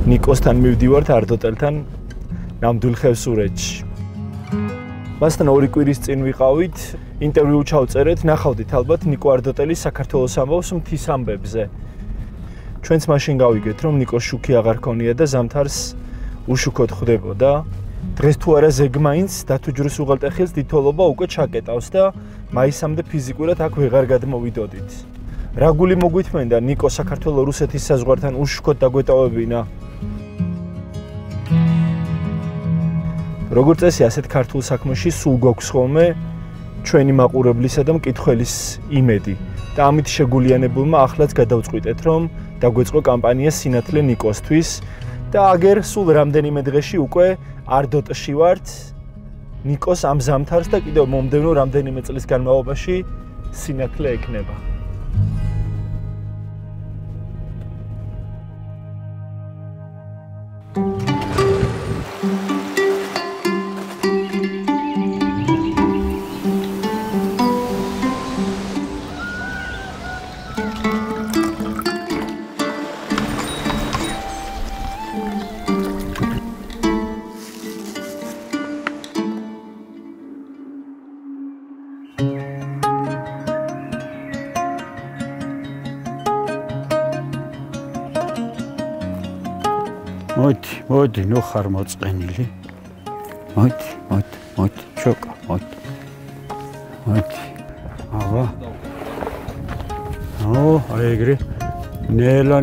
ნიკოსთან მივდივართ არდოტელთან ნამდვილ ხევსურეთში. მასთან 2 კვირის წინ ვიყავით, ინტერვიუ ჩავწერეთ, ნახავდით ალბათ ნიკო არდოტელის საქართველოს ამბავს მთის ამბებზე. ჩვენც მაშინ გავიგეთ, რომ ნიკოს შუქი აღარ ქონია და ზამთარს უშუქოდ ხვდებოდა. დღეს თუ არა ზეგმაინც დათუჯრის უღელტეხილს დიდთოლობა უკვე ჩაკეტავს და მაისამდე ფიზიკურად აქ ვეღარ გადმოვიდოდით. რა გული მოგვითმენდა ნიკო საქართველოს რუსეთის საზღვართან უშუქოდ დაგვეტოვებინა? როგორც წესი, ასეთ ქართულ საქმეში სულ გვაქვს ხოლმე ჩვენი მაყურებლისა და მკითხველის იმედი და ამით შეგულიანებულმა ახლაც გადავწყვიტეთ, რომ დაგვეწყო კამპანია სინათლე ნიკოსთვის და აგერ სულ რამდენიმე დღეში უკვე არდოტში ვართ ნიკოს ამ ზამთარს და კიდევ მომდევნო რამდენიმე წლის განმავლობაში სინათლე ექნება. მოდი, ნუ ხარ მოწყენილი. მოდი, ჩოკა, მოდი. აბა. აი ეგრე. ნელა.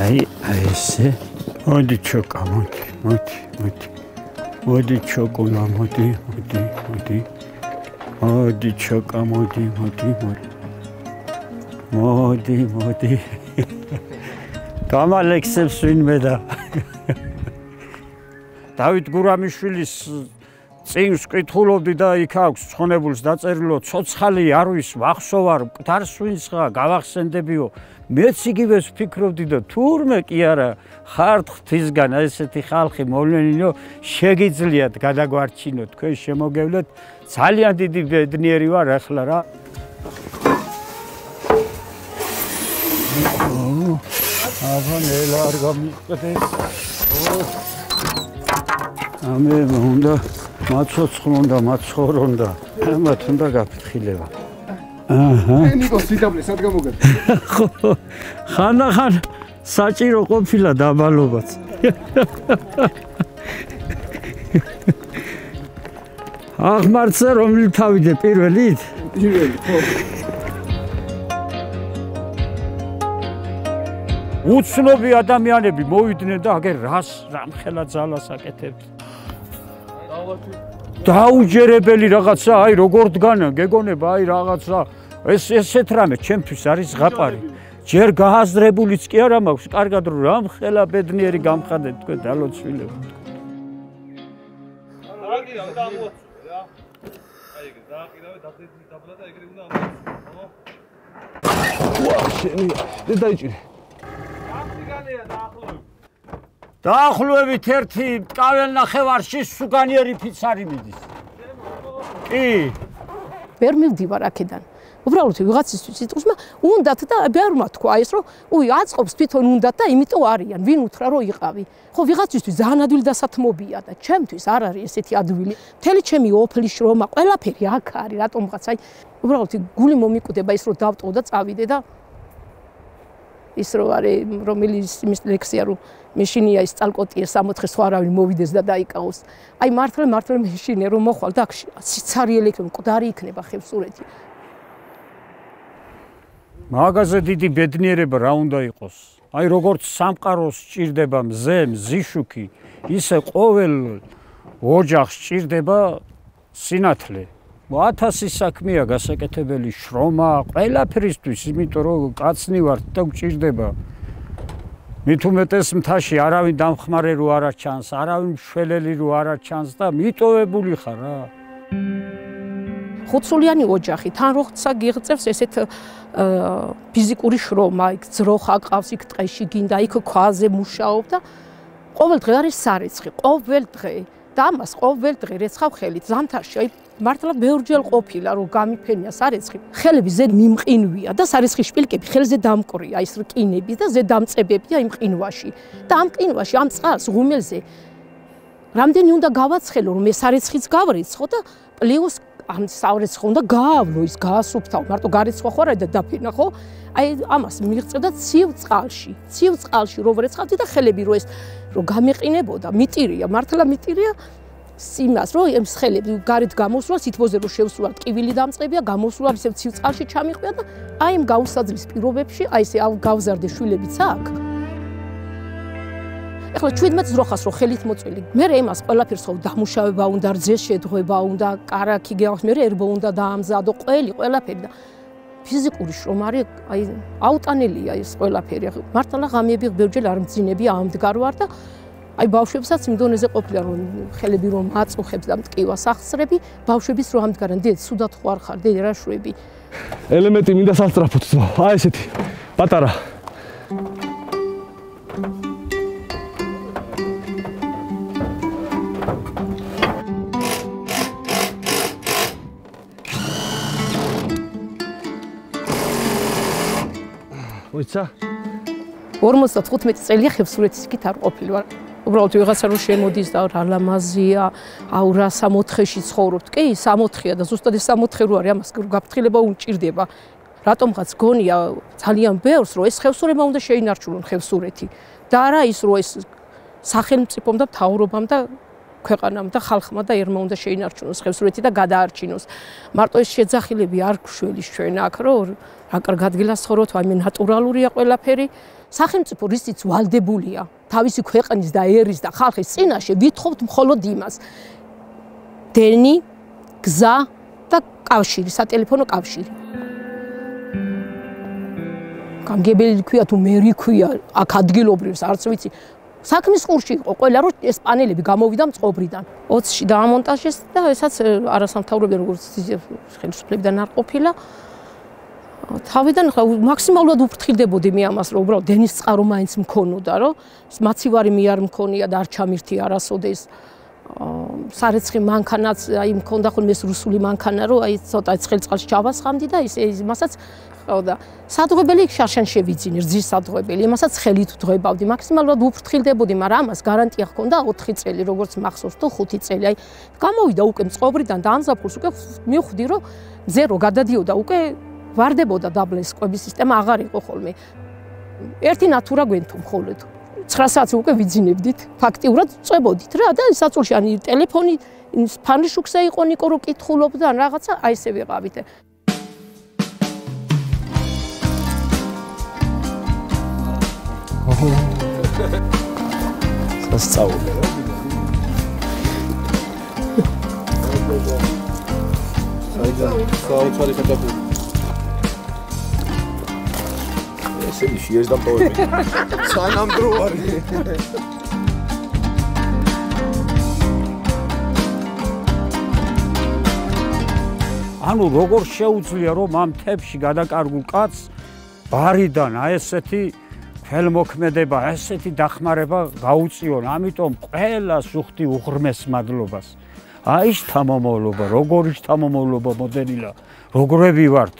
აი ესე. მოდი ჩოკა, მოდი. მოდი ჩოკოლა, მოდი. მოდი ჩოკა, მოდი. გამალექსებს ვინმე და დავით გურამიშვილის წინს ვკითხულობდი და იქ აქვს ცხონებულს დაწერილო ცოცხალი არ ვის ვახსოვარ მკვდარს ვინსღა გავახსენდებიო მეც იგივეს ვფიქრობდი და თურმე კი არა ხართ ღვთისგან ესეთი ხალხი მოვლენილო შეგიძლიათ გადაგვარჩინოთ თქვენ შემოგევლეთ ძალიან დიდი ბედნიერი ვარ ახლა რა აბა ნელა არ გამიწყდეს. ამე უნდა მაცოცხლონდა, მაცხოვრონდა. ამათ უნდა გაფრთხილება. აჰა. ნიკო სიტაბლე სად გამოგედა? ხან საჭირო ყოფილა დაბალობაც. აღმარცხე რომელი თავიდე პირველით? პირველი, ხო. უცნობი ადამიანები მოვიდნენ და აგერ რამხელა ძალას აკეთებთ. დაუჯერებელი რაღაცა, აი როგორ დგანა, გეგონება, აი რაღაცა, ესეთ რამე ჩემთვის არის ზღაპარი. ჯერ გააზრებულიც კი არა მაქვს, კარგად რომ რამხელა ბედნიერი გამხადეთ თქვენ დალოცვილებთ. რაგი რა ამოწურე რა. აი ეგ დააყიდავე დაბლეთი დაბლა და ეგრე უნდა ამოწურე. ვაუ, შენი დაიჭირე. დაახლოებით ერთი მტკაվել ნახევარში სუგანიერი ფიცარი მიდის. კი. ვერ მივდივარ აქედან. უბრალოდ ვიღაცისთვის იტყვის, უნდათ და ბევრმა თქვა ეს რომ აწყობს თვითონ უნდათ და იმიტომ არიან, ვინ უთხრა რომ იყავი. ხო ვიღაცისთვის ძალიან ადვილი დასათმობია და ჩემთვის არ არის ესეთი ადვილი. მთელი ჩემი ოფლის შრომა, ყველაფერი აქ არის, რატომღაც აი უბრალოდ გული მომიკვდება ის რომ დავტოვო და წავიდე და ის რო არის რომელიც იმის ლექსია რომ მეშინია ის წალკოტიე 60 სხვა არავინ მოვიდეს და დაიკავოს. აი მართლა მეშინია რომ მოხვალ და სიცარიელი იქნება, მკვდარი იქნება ხევსურეთი. მაგაზე დიდი ბედნიერება რა უნდა იყოს? აი როგორც სამყაროს სჭირდება მზე, მზიშუქი, ისე ყოველ ოჯახს სჭირდება სინათლე. 1000 საქმეა გასაკეთებელი შრომა ყველაფერისთვის, იმიტომ რომ კაცნი ვართ და გვჭირდება. მით უმეტეს მთაში არავინ დამხმარე რო არ ჩანს, არავინ მშველელი რო არ ჩანს და მიტოვებული ხარ რა. ხუთსულიანი ოჯახი, თან როცა გიღწევს ესეთ ფიზიკური შრომა, იქ ძროხა ყავს, იქ ტყეში გინდა, იქ ქვაზე მუშაობ და ყოველ დღე არის სარეცხი, ყოველ დღე. და ამას ყოველ დღე რეცხავ ხელით ზამთარში, აი მართლა ბევრჯერ ყოფილა რომ გამიფენია სარეცხი, ხელები ზედ მიმყინვია და სარეცხი შპილკები ხელზე დამკრია, ის რკინები და ზედ დამწებებია იმ ყინვაში. და ამ ყინვაში, ამ წყალს ღუმელზე რამდენი უნდა გავაცხელო რომ ეს სარეცხიც გავრიცხო და პლუს ამ სარეცხი უნდა გაავლო, ის გაასუფთავ, მარტო გარეცხვა ხო არა და დაფინა ხო? აი ამას მიღწევდა ცივ წყალში რო ვრეცხავდი და ხელები რო ეს რო გამეყინებოდა, მიტირია, მართლა მიტირია იმას რომ ეს ხელები გარეთ გამოსვლა, სითბოზე რო შევსვლა, ტკივილი დამწყებია, გამოსვლა ისე ცივ წყალში ჩამიყვია და აი იმ გაუსაძლის პირობებში, აი ესე გავზარდე შვილებიც აქ. ეხლა 17 ძროხას რო ხელით მოწვილი, მე იმას ყველაფერს ხო დამუშავება უნდა, რძეს შედგება უნდა, კარაქი გეავს, მე ერბო უნდა დაამზადო, ყველაფერი და ფიზიკური შრომარი აი აუტანელია ეს ყველაფერი. მართლა ღამეები ბევრჯერ არ მძინები ამდგარ ვარ და აი ბავშვებსაც იმ დონეზე ყოფილა რომ ხელები რომ აწუხებს და მტკივას ახსრები, ბავშვების რო ამდგარან დედ სუდად ხო არ ხარ, დედ რა შვები. ელემენტი მინდა სასწრაფოდ ძმა, აი ესეთი პატარა. ოიცა 55 წელია ხევსურეთის იქით არ ყოფილი ვარ. უბრალოდ ვიღაცა რომ შემოდის და რა ლამაზია, აუ რა 64-ში ცხოვრობთ. კი, 64-ია და ზუსტად ეს 64 რო არის, ამას გაფრთხილება უჭირდება. რატომღაც გონია ძალიან ბევრს, რომ ეს ხევსურება უნდა შეინარჩუნონ ხევსურეთი. და არა ის რომ ეს სახელმწიფომ და მთავრობამ და ქვეყანამ და ხალხმა და ერმა უნდა შეინარჩუნოს ხევსურეთი და გადაარჩინოს. მარტო ეს შეძახილები არ გშველის ჩვენ აქ, რომ რა კარგ ადგილას ცხოვრობთ, აი მე ნატურალურია ყველაფერი. სახელმწიფო რისიც ვალდებულია თავისი ქვეყნის და ერის და ხალხის წინაშე ვითხოვთ მხოლოდ იმას. დენი, გზა და კავშირი, სატელეფონო კავშირი. გამგებელი ქვია თუ მერი ქვია, აქ ადგილობრივს არც ვიცი. საქმის ყურში იყო ყველა რომ ეს პანელები გამოვიდა მწყობრიდან. 20-ში დაამონტაჟეს და ესაც არასამთავრობო როგორც ხელისუფლებიდან არ ყოფილა. თავიდან მაქსიმალურად უფრთხილდებოდი მე ამას რომ უბრალოდ დენის წყარო მაინც მქონოდა რომ მაცივარი მე არ მქონია და არ ჩამირთი არასოდეს სარეცხი მანქანაც აი მქონდა ხოლმე ეს რუსული მანქანა რომ აი ცოტა ცხელწყალში ჩავასხამდი და ისაც ყავდა სადღობელი შარშან შევიძინე რძის სადღობელი იმასაც ხელით ვდღებავდი მაქსიმალურად უფრთხილდებოდი მაგრამ ამას გარანტია ჰქონდა 4 წელი როგორც მახსოვს თუ 5 წელი აი გამოვიდა უკვე მწყობრიდან და ანზაფხულს უკვე მივხვდი რომ მზე რო გადადიოდა უკვე ვარდებოდა დაბლეს კვების სისტემა აღარ იყო ხოლმე. ერთი ნატურა გვენთო მხოლოდ 9 საათი უკვე ვიძინებდით, ფაქტიურად წვებოდით რა და საწოლში ან ტელეფონი ფანიშუქსა იყო ნიკო რო კითხულობდა ან რაღაცა აი ესე ვიყავით. სასწაული რა. საოცარი ხეთაფი. ესენი შეერს და პოვები. სანამდრო არის. ანუ როგორ შეუძლია რომ ამ თებში გადაკარგულ კაცს ბარიდან აი ესეთი ხელმოქმედება, ესეთი დახმარება გაუწიონ. ამიტომ ყველას ვუხდი უღრმეს მადლობას. აი ეს თამამოვლობა, როგორი თამამოვლობა მოდენილა, როგორები ვართ,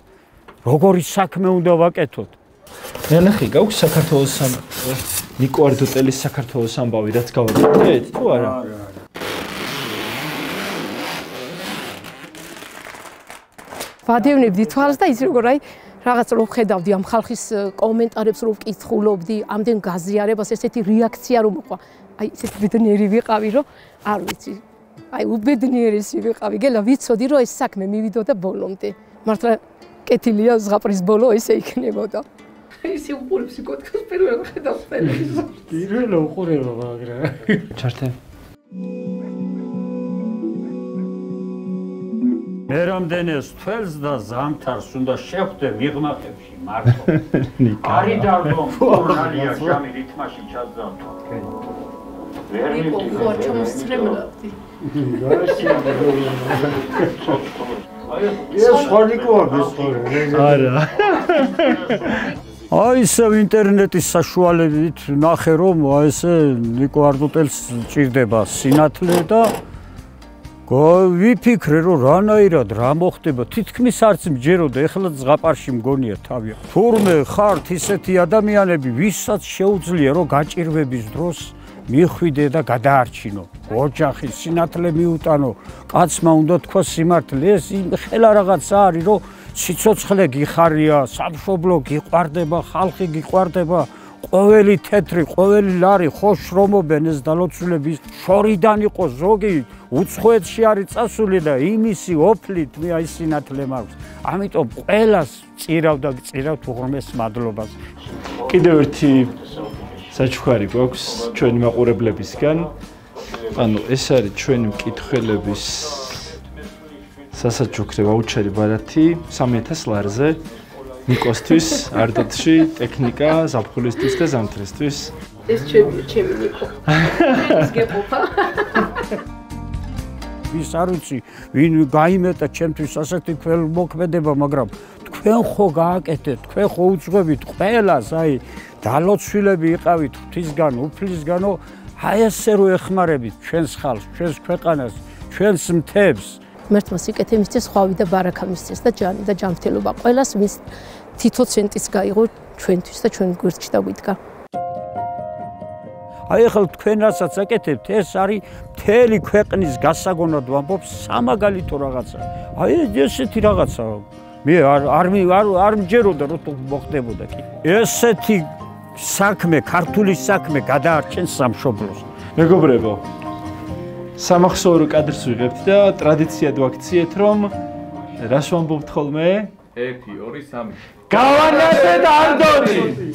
როგორი საქმე უნდა ვაკეთოთ. ნახე, გაქვს საქართველოს ნიკო არდოტელის საქართველოს ამბავი, რაც გავაკეთეთ, თუ არა? ვადევნებდი თვალს და ის როგორ აი რაღაც რო ხედავდი ამ ხალხის კომენტარებს რო ვკითხულობდი, ამდენ გაზიარებას ესეთი რეაქცია რომ მოყვა. აი ესეთი ბედნიერი ვიყავი რომ არ ვიცი. აი უბედნიერესი ვიყავი, გელა ვიცოდი რომ ეს საქმე მივიდოდა ბოლომდე. მართლა კეთილია ზღაპრის ბოლო ესე იქნებოდა. ისე უყურებს კოდკას პირველ ხედავს ტელევიზორს. პირველ უყურება მაგრამ. ჩართე. მე რამდენეს თველს და ზამთარს უნდა შევხვდე მიღმახებში მარტო. არი დავდომ ფორალია ჯამი რითმაში ჩაძავდა. ნიკო ხო ჩამოსწრებდი. ეს ხონიკოა გესწორე. არა. აი ესე ინტერნეტის საშუალებით ნახე რომ აი ესე ნიკო არდუტელს ჭირდება სინათლე და ვიფიქრე რომ რანაირად რა მოხდება თითქმის არც მჯეროდა ეხლა ზღაპარში მგონია თავი თურმე ხართ ისეთი ადამიანები ვისაც შეუძლია რომ გაჭირვების დროს მიხვიდე და გადაარჩინო ოჯახი სინათლე მიუტანო კაცმა უნდა თქვა სიმართლე ეს ხელა რაღაცა არის რომ სიცოცხლე გიხარია სამშობლო გიყვარდება ხალხი გიყვარდება ყოველი თეთრი ყოველი ლარი ხო შრომობენ ეს დალოცულების შორიდან იყო ზოგი უცხოეთში არის წასული და იმისი ოფლით მე აი სინათლე მაქვს ამიტომ ყველას წირავ და წირავ უღრმეს მადლობას კიდევ ერთი საჩუქარი გვაქვს ჩვენი მაყურებლებისგან ანუ ეს არის ჩვენი მკითხველების სასაჩუქრე ვაუჩერი ბარათი 3000 ლარზე ნიკოსთვის არტში ტექნიკა ზაფხულისთვის და ზამთრისთვის ეს ჩემი ნიკო ეს გეპოფა ვის არ ვიცი ვინ გაიმეტა ჩემთვის ასეთი ქველმოქმედება მაგრამ თქვენ ხო გააკეთეთ თქვენ ხო უძღვებით ყველას აი დალოცვილები იყავით ღვთისგან უფლისგანო აი ესე რო ეხმარებით ჩვენს ხალხს ჩვენს ქვეყანას ჩვენს მთებს ღმერთმა სიკეთე მისცეს ხვავი და ბარაქა მისცეს და ჯანი და ჯანმრთელობა ყველას ვის თითო ცენტის გაიღო ჩვენთვის და ჩვენ გვერდში დავიდგა აი ახლა თქვენ რასაც აკეთებთ ეს არის მთელი ქვეყნის გასაგონად ვამბობ სამაგალითო რაღაცა აი ესეთი რაღაცა მე არ მჯეროდა რომ მოხდებოდა კი ესეთი საქმე ქართული საქმე გადაარჩენს სამშობლოს მეგობრებო სამახსოვრო კადრს ვიღებთ და ტრადიციად ვაქციეთ რომ რას ვამბობთ ხოლმე 1 2 3 გავანაცდეთ ანდონი